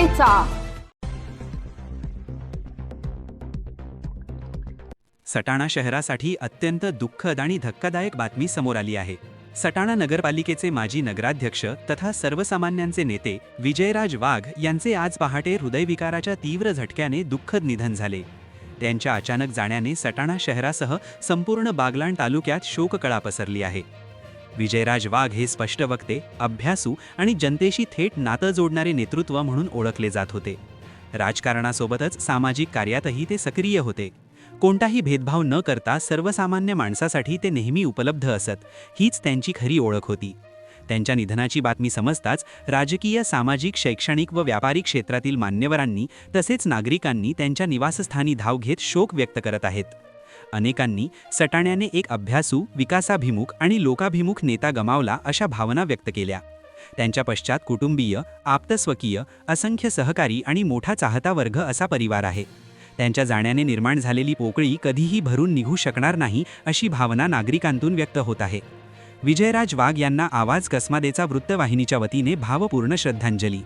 करायचा। सटाणा शहरासाठी अत्यंत दुःखद आणि धक्कादायक बातमी समोर आली आहे। सटाणा नगरपालिकेचे माजी नगराध्यक्ष तथा सर्वसामान्यांचे नेते विजयराज वाघ यांचे आज पहाटे हृदयविकाराच्या तीव्र झटक्याने दुःखद निधन झाले। त्यांच्या अचानक जाण्याने सटाणा शहरासह संपूर्ण बागलाण तालुक्यात शोककळा पसरली आहे। विजयराज वाघ हे स्पष्ट वक्ते, अभ्यासू आणि जनतेशी थेट नातं जोडणारे नेतृत्व म्हणून ओळखले जात होते। राजकारणासोबतच सामाजिक कार्यातही ते सक्रिय होते। कोणताही भेदभाव न करता सर्वसामान्य माणसासाठी ते नेहमी उपलब्ध असत, हीच त्यांची खरी ओळख होती। त्यांच्या निधनाची बातमी समजताच राजकीय, सामाजिक, शैक्षणिक व व्यापारी क्षेत्रातील मान्यवरांनी तसेच नागरिकांनी त्यांच्या निवासस्थानी धाव घेत शोक व्यक्त करत आहेत। अनेकांनी सटाण्याने एक अभ्यासू, विकासाभिमुख आणि लोकाभिमुख नेता गमावला अशा भावना व्यक्त केल्या। त्यांच्या पश्चात कुटुंबीय, आप्तस्वकीय, असंख्य सहकारी आणि मोठा चाहता वर्ग असा परिवार आहे। त्यांच्या जाण्याने निर्माण झालेली पोकळी कधीही भरून निघू शकणार नाही अशी भावना नागरिकांतून व्यक्त होत आहे। विजयराज वाघ यांना आवाज कसमादेचा वृत्तवाहिनीच्या वतीने भावपूर्ण श्रद्धांजली।